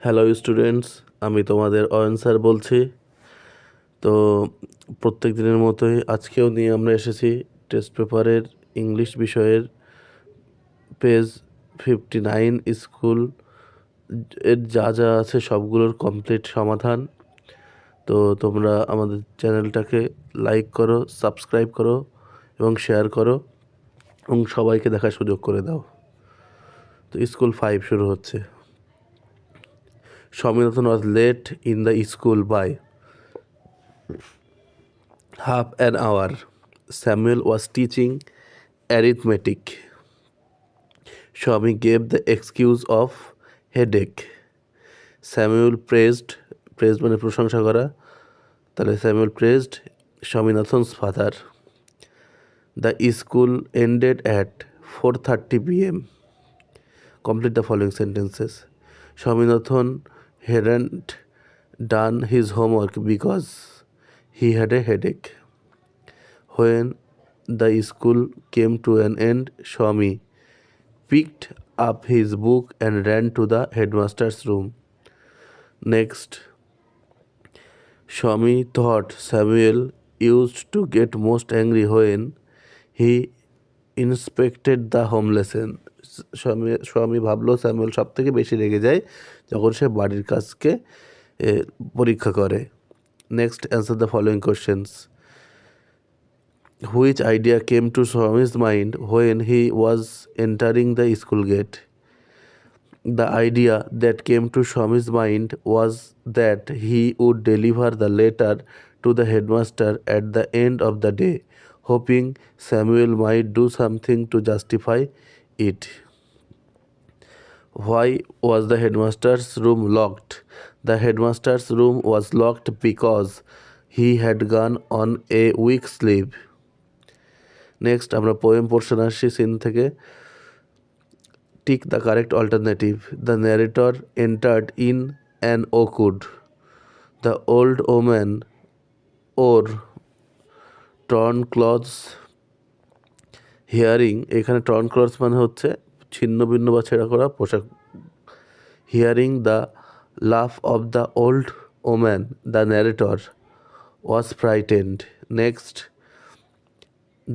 Hello students, আমি তোমাদের Ayan sir বলছি। তো প্রত্যেক দিনের মতোই আজকেও নিয়ে আমরা এসেছি টেস্ট পেপারের ইংলিশ বিষয়ের পেজ 59 স্কুল এর যা যা আছে সবগুলোর কমপ্লিট সমাধান। তো তোমরা আমাদের চ্যানেলটাকে লাইক করো, সাবস্ক্রাইব করো এবং শেয়ার করো এবং সবাইকে দেখার সুযোগ করে দাও। তো স্কুল 5 শুরু হচ্ছে। Swaminathan was late in the school by half an hour. Samuel was teaching arithmetic. Swami gave the excuse of headache. Samuel praised মানে প্রশংসা করা, তাহলে Samuel praised Swaminathan's father. The school ended at 4:30 p.m. Complete the following sentences. Swaminathan hadn't done his homework because he had a headache. When the school came to an end, Swami picked up his book and ran to the headmaster's room. Next, Swami thought Samuel used to get most angry when he inspected the home lesson. স্বামী ভাবলো Samuel সব থেকে বেশি রেগে যায় যখন সে বাড়ির কাজকে পরীক্ষা করে। Next, answer the following questions. Which idea came to Swami's mind when he was entering the school gate? The idea that came to Swami's mind was that he would deliver the letter to the headmaster at the end of the day, hoping Samuel might do something to justify it. Why was the headmaster's room locked? The headmaster's room was locked because he had gone on a week's leave. Next আমরা poem portion আসছি সিন থেকে। Tick the correct alternative. The narrator entered in an ওকুড। The old woman ওর torn clothes. Hearing, এখানে torn clothes মানে হচ্ছে ছিন্ন ভিন্ন বা ছেঁড়া করা পোশাক। Hearing the laugh of the old woman, the narrator was frightened. Next,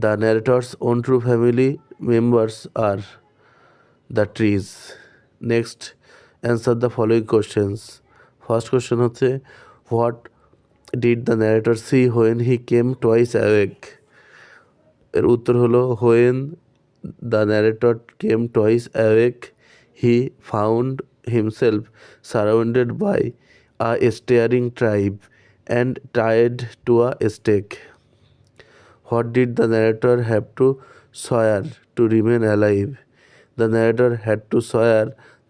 the narrator's own true family members are the trees. Next, answer the following questions. First question হচ্ছে, what did the narrator see when he came twice awake? এর উত্তর হলো, when the narrator came twice awake, he found himself surrounded by a staring tribe and tied to a stake. What did the narrator have to swear to remain alive? The narrator had to swear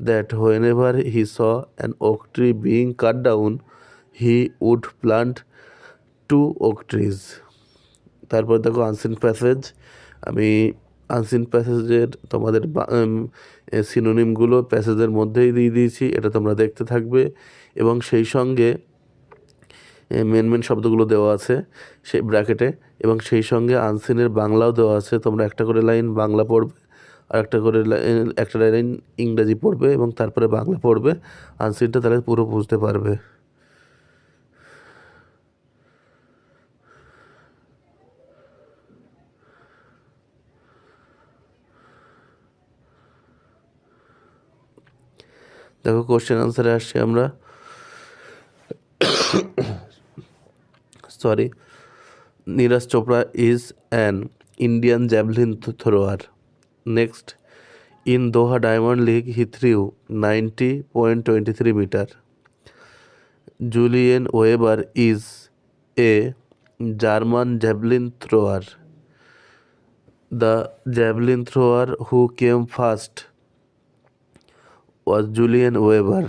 that whenever he saw an oak tree being cut down, he would plant 2 oak trees. তারপর দেখো unseen passage. আমি unseen প্যাসেজের তোমাদের সিনোনিমগুলো প্যাসেজের মধ্যেই দিয়ে দিয়েছি, এটা তোমরা দেখতে থাকবে। এবং সেই সঙ্গে মেন শব্দগুলো দেওয়া আছে সেই ব্র্যাকেটে, এবং সেই সঙ্গে আনসিনের বাংলাও দেওয়া আছে। তোমরা একটা করে লাইন বাংলা পড়বে আর একটা লাইন ইংরাজি পড়বে এবং তারপরে বাংলা পড়বে। আনসিনটা তাহলে পুরো বুঝতে পারবে। দেখো কোশ্চেন আনসারে আসছি আমরা। Sorry. Neeraj Chopra is an Indian javelin thrower. Next, in Doha Diamond League, he threw 90.23 meter. Julian Weber is a German javelin thrower. The javelin thrower who came first was Julian Weber.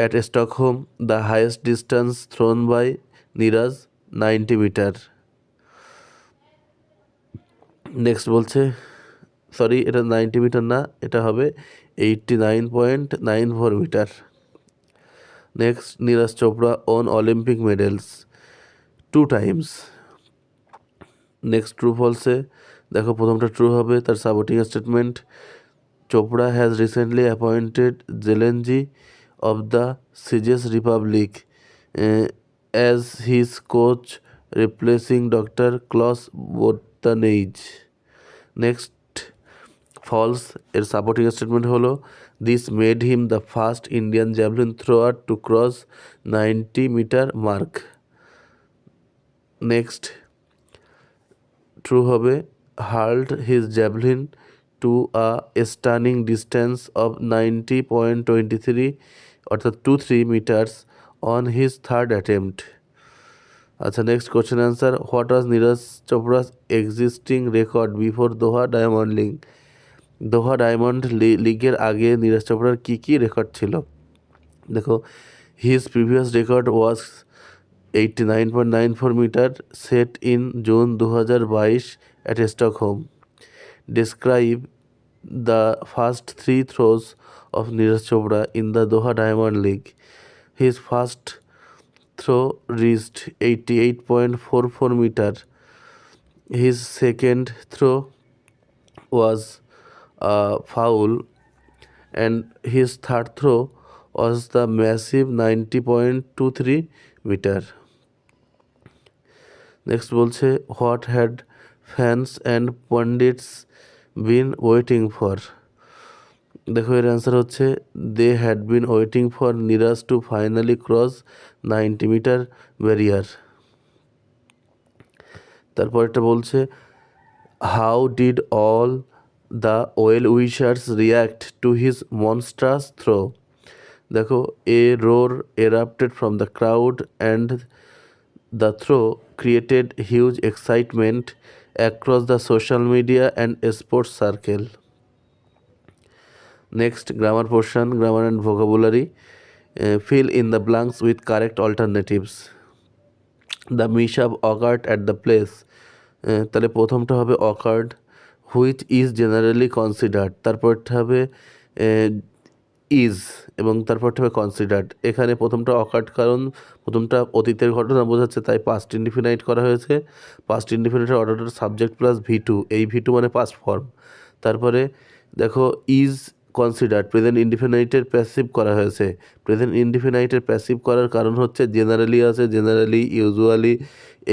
At Stockholm, the highest distance thrown by Neeraj 90 meter. Next বলছে, sorry এটা 90 metre না, এটা হবে 89.94 metre. Next, Neeraj Chopra won Olympic medals 2 times. Next true false দেখো, প্রথমটা true হবে, তার supporting statement. Chopra has recently appointed Zelezny of the Czech Republic as his coach, replacing Dr. Klaus Bottanage. Next, false এর supporting statement হলো this made him the first Indian javelin thrower to cross 90 metre mark. Next, true হবে hurled his javelin to a stunning distance of 90.23 অর্থাৎ 23 metres on his third attempt. আচ্ছা, next question answer, what was Neeraj Chopra's existing record before Doha Diamond League? Doha Diamond লিগের আগে নীরজ চোপড়ার কী কী record ছিল? দেখো, his previous record was 89.94 metre set in June 2022 at Stockholm. Describe the first three throws of Neeraj Chopra in the Doha Diamond League. His first throw reached 88.44 meter. His second throw was a foul, and his third throw was the massive 90.23 meter. Next বলছে, what had fans and pundits been waiting for? দেখো, এর answer হচ্ছে they had been waiting for Neeraj to finally cross 90 metre barrier. তারপর এটা বলছে, how did all the well wishers react to his monstrous throw? দেখো, a roar erupted from the crowd and the throw created huge excitement across the social media and sports circle. Next, grammar portion, grammar and vocabulary. Fill in the blanks with correct alternatives. The mishap occurred at the place. তাহলে প্রথমটা হবে occurred, which is generally considered. তারপরটা হবে is এবং তারপরটা হবে considered. এখানে প্রথমটা অকার্ড, কারণ প্রথমটা অতীতের ঘটনা বোঝাচ্ছে, তাই পাস্ট ইনডিফিনাইট করা হয়েছে। পাস্ট ইনডিফিনাইটের অর্ডারটা সাবজেক্ট প্লাস V2, এই V2 মানে পাস্ট ফর্ম। তারপরে দেখো, ইজ কনসিডার্ড, প্রেজেন্ট ইনডিফিনাইটের প্যাসিভ করা হয়েছে। প্রেজেন্ট ইনডিফিনাইটের প্যাসিভ করার কারণ হচ্ছে জেনারেলি আছে, জেনারেলি, ইউজুয়ালি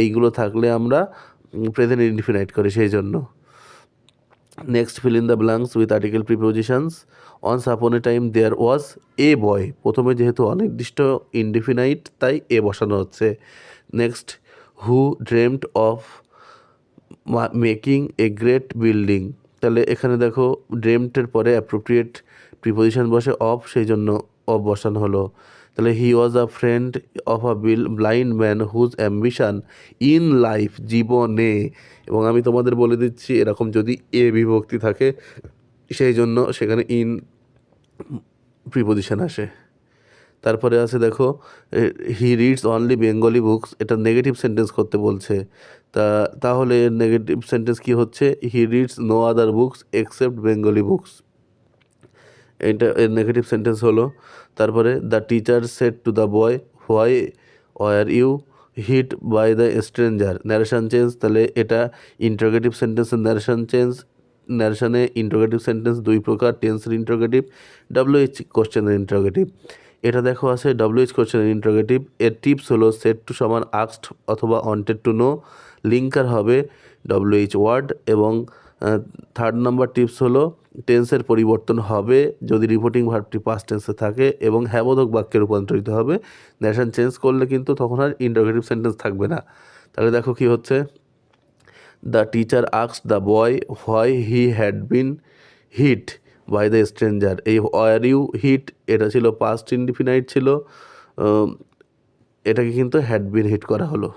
এইগুলো থাকলে আমরা প্রেজেন্ট ইনডিফিনাইট করি, সেই জন্য। Next, fill in the blanks with article prepositions. Once upon a time দেয়ার ওয়াজ এ বয়, প্রথমে যেহেতু অনির্দিষ্ট ইনডিফিনাইট তাই এ বসানো হচ্ছে। Next, who dreamed of making a great building? তাহলে এখানে দেখো, ড্রিমডের পরে অ্যাপ্রোপ্রিয়েট প্রিপোজিশন বসে অফ, সেই জন্য অফ বসানো হলো। তাহলে he was a friend of a blind man whose ambition in life, জীবনে। এবং আমি তোমাদের বলে দিচ্ছি, এরকম যদি এ বিভক্তি থাকে সেই জন্য সেখানে ইন প্রিপোজিশন আসে। তারপরে আছে দেখো, he reads only Bengali books, এটা নেগেটিভ সেন্টেন্স করতে বলছে। তাহলে নেগেটিভ সেন্টেন্স কি হচ্ছে? He reads no other books except Bengali books, এটা এর নেগেটিভ সেন্টেন্স হলো। তারপরে the teacher said to the boy why were you hit by the stranger, narration change, তাহলে এটা ইন্টারোগেটিভ সেন্টেন্সের ন্যারেশন চেঞ্জ। ন্যারেশনে ইন্টারোগেটিভ সেন্টেন্স দুই প্রকার, টেন্সের ইন্টারোগেটিভ, WH কোশ্চেনের ইন্টারোগেটিভ। এটা দেখো আছে WH কোশ্চেনের ইন্টারোগেটিভ। এর টিপস হলো সেট টু সমান আস্কড অথবা ওয়ান্টেড টু নো, লিঙ্কার হবে WH ওয়ার্ড। এবং থার্ড নাম্বার টিপস হলো টেন্সের পরিবর্তন হবে যদি রিপোর্টিং ভার্বটি পাস্ট টেন্সে থাকে, এবং হ্যাবোধক বাক্যে রূপান্তরিত হবে। ন্যারেশন চেঞ্জ করলে কিন্তু তখন আর ইন্টারোগেটিভ সেন্টেন্স থাকবে না। তাহলে দেখো কি হচ্ছে, the teacher asked the boy why he had been hit by the stranger, এই ওয়ার ইউ হিট এটা ছিল পাস্ট ইনডিফিনাইট ছিল, এটাকে কিন্তু হ্যাড বিন হিট করা হলো।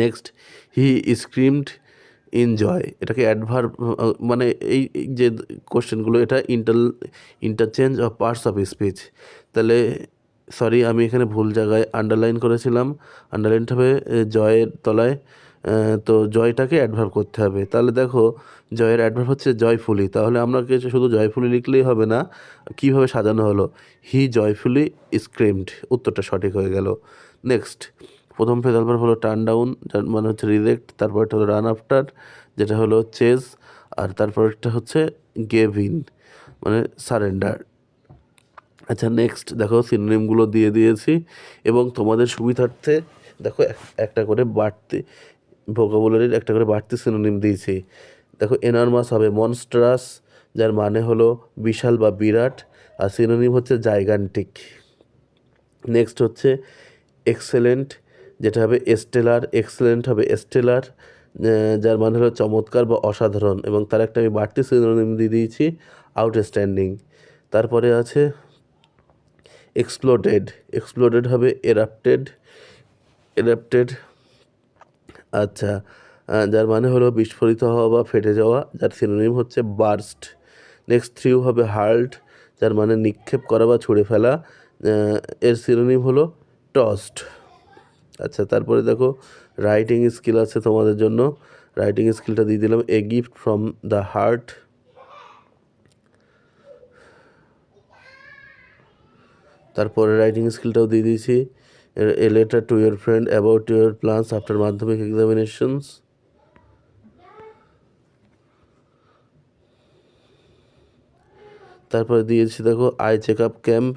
নেক্সট, হি স্ক্রিমড এনজয়, এটাকে অ্যাডভার্ব, মানে এই যে কোশ্চেনগুলো এটা interchange of parts of speech. তাহলে সরি, আমি এখানে ভুল জায়গায় আন্ডারলাইন করেছিলাম, আন্ডারলাইনটা হবে জয়ের তলায়, তো জয়টাকে অ্যাডভার্ব করতে হবে। তাহলে দেখো, জয়ের অ্যাডভার্ব হচ্ছে জয়ফুলি, তাহলে আমরা কিছু শুধু জয়ফুলি লিখলেই হবে না, কীভাবে সাজানো হলো, হি জয়ফুলি স্ক্রিমড, উত্তরটা সঠিক হয়ে গেল। নেক্সট, প্রথম ফেজাল ভার্ব হলো টার্ন ডাউন, যার মানে হচ্ছে রিজেক্ট। তারপরটা হলো রান আফটার, যেটা হলো চেজ। আর তারপরটা হচ্ছে গেভ ইন, মানে সারেন্ডার। আচ্ছা, নেক্সট দেখো সিনোনিমগুলো দিয়ে দিয়েছি এবং তোমাদের সুবিধার্থে দেখো একটা করে বাড়তি ভোকাবুলারির একটা করে বাড়তি সিনোনিম দিয়েছি। দেখো এনর্মাস হবে মনস্ট্রাস, যার মানে হলো বিশাল বা বিরাট, আর সিনোনিম হচ্ছে জাইগান্টিক। নেক্সট হচ্ছে এক্সেলেন্ট, যেটা হবে এস্টেলার, এক্সেলেন্ট হবে এস্টেলার, যার মানে হলো চমৎকার বা অসাধারণ, এবং তার একটা আমি বাড়তি সিনোনিম দিয়ে দিয়েছি আউটস্ট্যান্ডিং। তারপরে আছে এক্সপ্লোডেড, এক্সপ্লোডেড হবে এরাপ্টেড, এরাপ্টেড। আচ্ছা, যার মানে হলো বিস্ফোরিত হওয়া বা ফেটে যাওয়া, যার সিনোনিম হচ্ছে বার্স্ট। নেক্সট থ্রিউ হবে হার্ল্ড, যার মানে নিক্ষেপ করা বা ছুঁড়ে ফেলা, এর সিনোনিম হলো টসড। আচ্ছা, তারপরে দেখো রাইটিং স্কিল আছে তোমাদের জন্য, রাইটিং স্কিলটা দিয়ে দিলাম a gift from the heart. তারপরে রাইটিং স্কিলটাও দিয়ে দিয়েছি a letter to your friend about your plans after Madhyamik examinations. তারপরে দিয়েছি দেখো আই চেক আপ ক্যাম্প।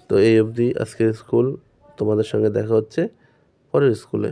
তো এই অবধি আজকের স্কুল, তোমাদের সঙ্গে দেখা হচ্ছে পরের স্কুলে।